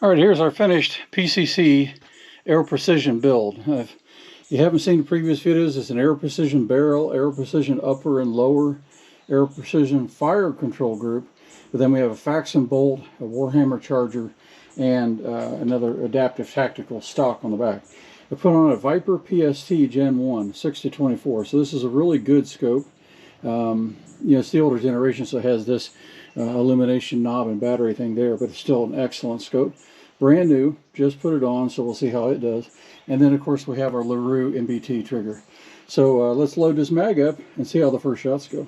All right, here's our finished PCC Aero Precision build. If you haven't seen the previous videos, it's an Aero Precision barrel, Aero Precision upper and lower, Aero Precision fire control group. But then we have a Faxon bolt, a Warhammer charger, and another adaptive tactical stock on the back. I put on a Viper PST Gen 1 6-24, so this is a really good scope. It's the older generation, so it has this illumination knob and battery thing there, but it's still an excellent scope. Brand new, just put it on, so we'll see how it does. And then of course we have our LaRue MBT trigger. So let's load this mag up and see how the first shots go.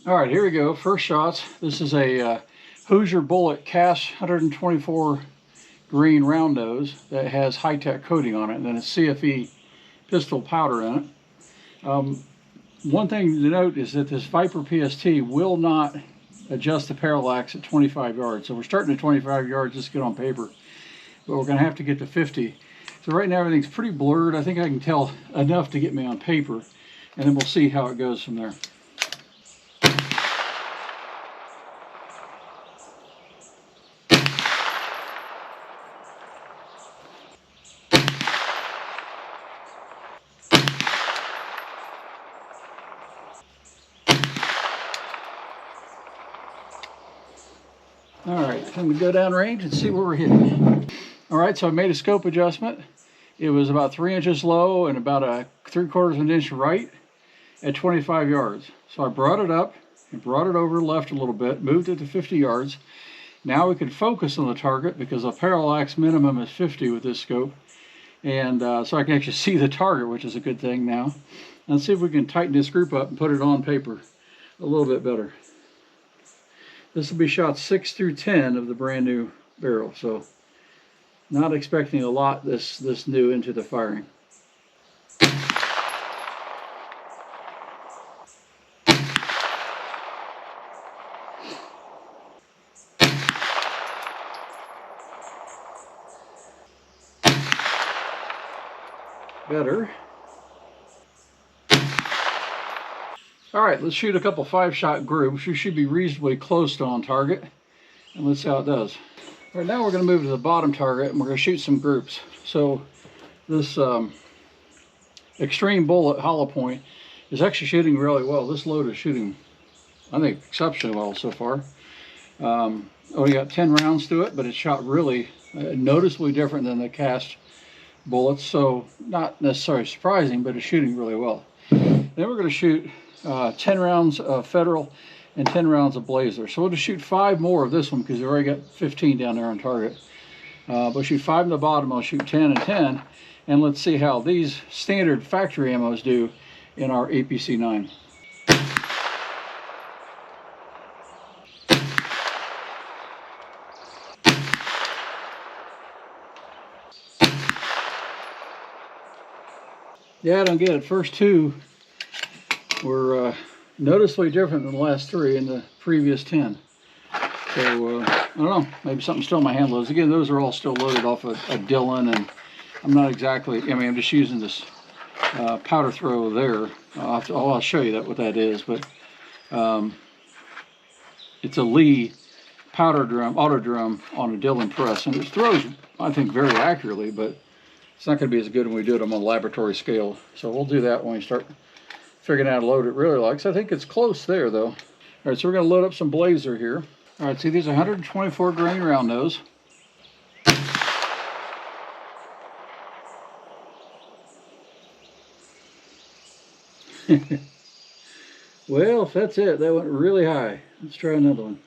All right, here we go, first shots. This is a Hoosier Bullet cast 124 green round nose that has high-tech coating on it, and then it's CFE pistol powder in it. One thing to note is that this Viper PST will not adjust the parallax at 25 yards. So we're starting at 25 yards just to get on paper, but we're going to have to get to 50. So right now everything's pretty blurred. I think I can tell enough to get me on paper, and then we'll see how it goes from there. All right, time to go down range and see where we're hitting. All right, so I made a scope adjustment. It was about 3 inches low and about a 3/4 of an inch right at 25 yards. So I brought it up and brought it over left a little bit, moved it to 50 yards. Now we can focus on the target because the parallax minimum is 50 with this scope. And so I can actually see the target, which is a good thing now. Let's see if we can tighten this group up and put it on paper a little bit better. This will be shot 6 through 10 of the brand new barrel, so not expecting a lot this new into the firing. Better. All right, let's shoot a couple 5-shot groups. We should be reasonably close to on target, and let's see how it does. All right, now we're going to move to the bottom target, and we're going to shoot some groups. So this Extreme Bullet hollow point is actually shooting really well. This load is shooting, I think, exceptionally well so far. Only got 10 rounds to it, but it's shot really noticeably different than the cast bullets, so not necessarily surprising, but it's shooting really well. Then we're going to shoot 10 rounds of Federal and 10 rounds of Blazer. So we'll just shoot 5 more of this one because we've already got 15 down there on target. We'll shoot 5 in the bottom, I'll shoot 10 and 10, and let's see how these standard factory ammos do in our EPC 9. Yeah, I don't get it. First 2 were noticeably different than the last 3 and the previous 10. So I don't know, maybe something still in my hand loads. Again, those are all still loaded off a Dillon, and I'm not exactly, I'm just using this powder throw there. I'll show you what that is, but it's a Lee powder drum, auto drum on a Dillon press, and it throws, I think, very accurately, but it's not going to be as good when we do it on a laboratory scale. So we'll do that when we start figuring out how to load it really likes. I think it's close there though. All right, so we're going to load up some Blazer here. All right, see, these are 124 grain round nose. Well, if that's it, that went really high. Let's try another one.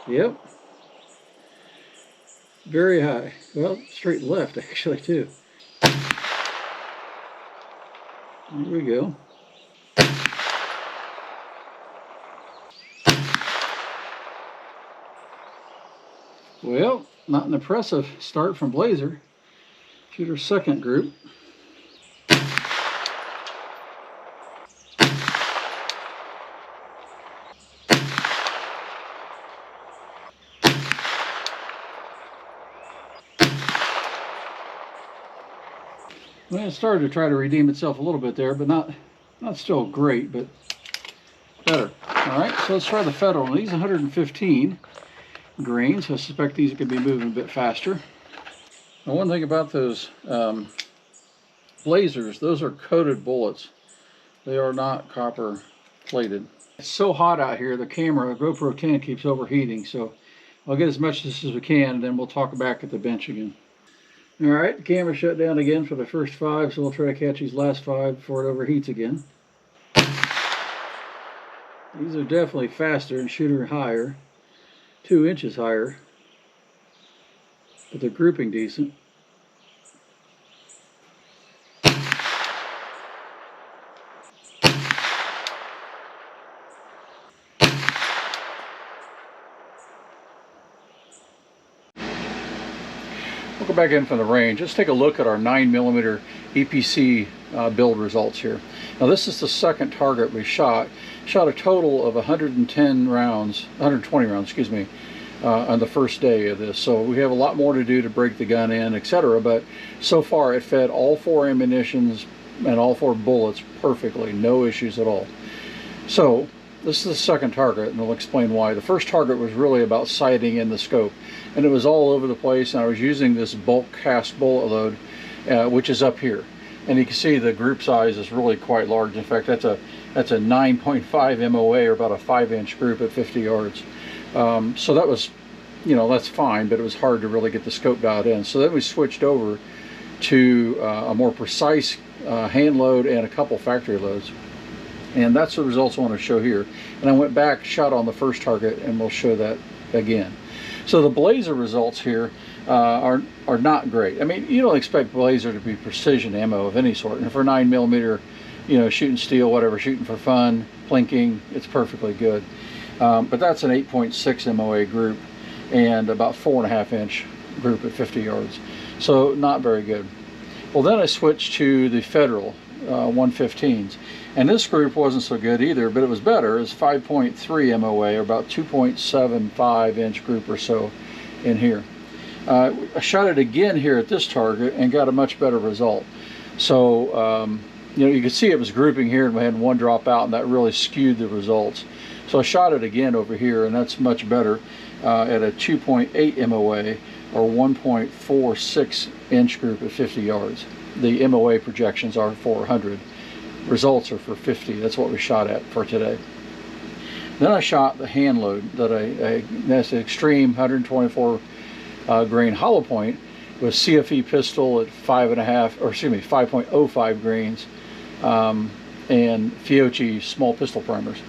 Yep. Very high. Well, straight left actually too. There we go. Well, not an impressive start from Blazer. Shoot our second group. Well, it started to try to redeem itself a little bit there, but not still great, but better. All right, so let's try the Federal. These 115 grains. I suspect these could be moving a bit faster. Now, one thing about those Blazers, those are coated bullets. They are not copper plated. It's so hot out here, the camera, the GoPro 10, keeps overheating, so I'll get as much of this as we can, and then we'll talk back at the bench again. All right, the camera shut down again for the first 5, so we'll try to catch these last 5 before it overheats again. These are definitely faster and shooter higher, 2 inches higher, but they're grouping decent. We'll go back in from the range. Let's take a look at our 9mm EPC build results here. Now this is the second target we shot. Shot a total of 120 rounds, excuse me, on the first day of this. So we have a lot more to do to break the gun in, etc. But so far it fed all 4 ammunitions and all 4 bullets perfectly, no issues at all. So this is the second target, and I'll explain why. The first target was really about sighting in the scope, and it was all over the place, and I was using this bulk cast bullet load, which is up here. And you can see the group size is really quite large. In fact, that's a 9.5 MOA, or about a 5-inch group at 50 yards. So that was, you know, that's fine, but it was hard to really get the scope dialed in. So then we switched over to a more precise hand load and a couple factory loads. And that's the results I want to show here. And I went back, shot on the first target, and we'll show that again. So the Blazer results here are not great. I mean, you don't expect Blazer to be precision ammo of any sort. And for 9mm, you know, shooting steel, whatever, shooting for fun, plinking, it's perfectly good. But that's an 8.6 MOA group and about 4.5-inch group at 50 yards. So not very good. Well, then I switched to the Federal 115s. And this group wasn't so good either, but it was better. It was 5.3 MOA, or about 2.75-inch group or so in here. I shot it again here at this target and got a much better result. So, you know, you could see it was grouping here, and we had one drop out, and that really skewed the results. So I shot it again over here, and that's much better at a 2.8 MOA, or 1.46-inch group at 50 yards. The MOA projections are 400. Results are for 50. That's what we shot at for today. Then I shot the hand load that that's an extreme 124 grain hollow point with CFE pistol at 5.05 grains and Fiocchi small pistol primers.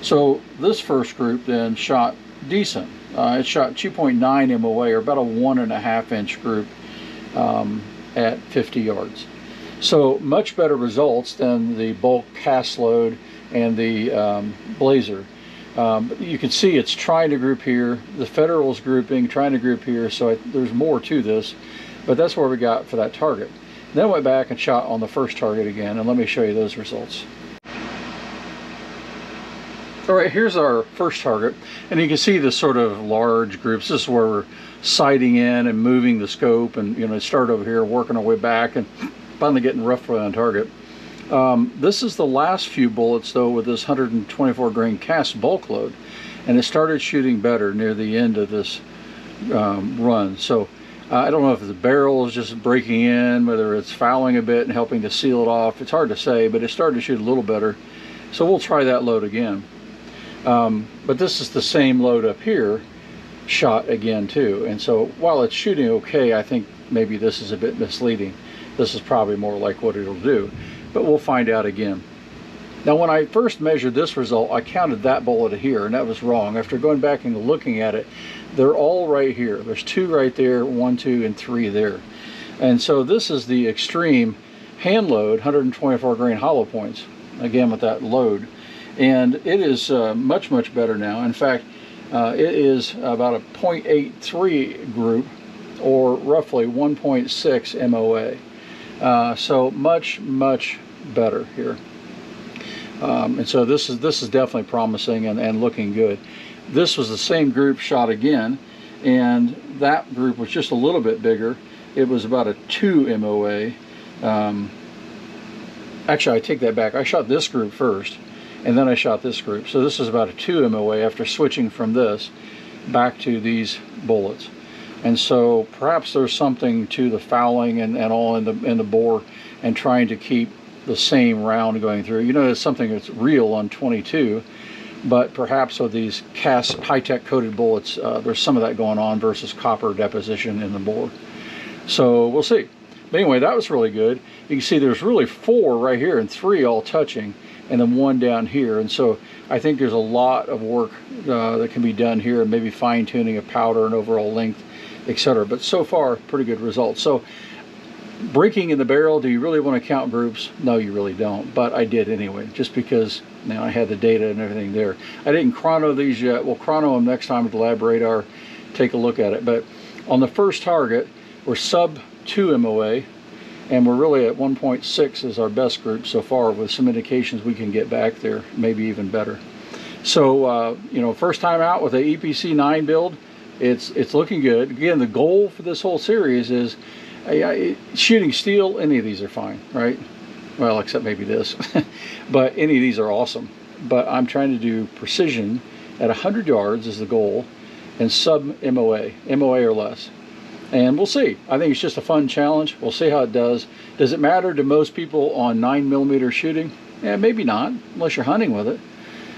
So this first group then shot decent. It shot 2.9 MOA, or about a 1.5-inch group at 50 yards. So much better results than the bulk cast load and the Blazer. You can see it's trying to group here. The Federal's grouping, trying to group here, so there's more to this, but that's where we got for that target. Then I went back and shot on the first target again, and let me show you those results. All right, here's our first target, and you can see the sort of large groups. This is where we're sighting in and moving the scope, and you know, start over here, working our way back, and finally getting roughly on target. This is the last few bullets though with this 124 grain cast bulk load, and it started shooting better near the end of this run. So I don't know if the barrel is just breaking in, whether it's fouling a bit and helping to seal it off. It's hard to say, but it started to shoot a little better. So we'll try that load again. But this is the same load up here shot again too. And so while it's shooting okay, I think maybe this is a bit misleading. This is probably more like what it'll do, but we'll find out again. Now, when I first measured this result, I counted that bullet here, and that was wrong. After going back and looking at it, they're all right here. There's 2 right there, 1, 2, and 3 there. And so this is the extreme hand load 124 grain hollow points, again with that load. And it is much better now. In fact, it is about a 0.83 group, or roughly 1.6 MOA. So much better here. And so this is definitely promising and looking good. This was the same group shot again, and that group was just a little bit bigger. It was about a 2 MOA. Actually, I take that back. I shot this group first, and then I shot this group. So this is about a 2 MOA after switching from this back to these bullets. And so perhaps there's something to the fouling and all in the bore, and trying to keep the same round going through. You know, it's something that's real on 22, but perhaps with these cast high-tech coated bullets, there's some of that going on versus copper deposition in the bore. So we'll see. But anyway, that was really good. You can see there's really 4 right here and 3 all touching, and then 1 down here. And so I think there's a lot of work that can be done here, and maybe fine-tuning of powder and overall length, etc. But so far, pretty good results. So breaking in the barrel, do you really want to count groups? No, you really don't. But I did anyway, just because now I had the data and everything there. I didn't chrono these yet. We'll chrono them next time with the lab radar, take a look at it. But on the first target, we're sub 2 MOA, and we're really at 1.6 is our best group so far, with some indications we can get back there, maybe even better. So, you know, first time out with a EPC 9 build, it's looking good. Again, the goal for this whole series is shooting steel. Any of these are fine, right? Well, except maybe this. But any of these are awesome. But I'm trying to do precision at 100 yards is the goal, and sub MOA or less. And we'll see. I think it's just a fun challenge. We'll see how it does. Does it matter to most people on 9mm shooting? Yeah, maybe not, unless you're hunting with it.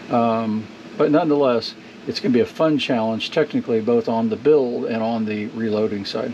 But nonetheless, it's going to be a fun challenge technically, both on the build and on the reloading side.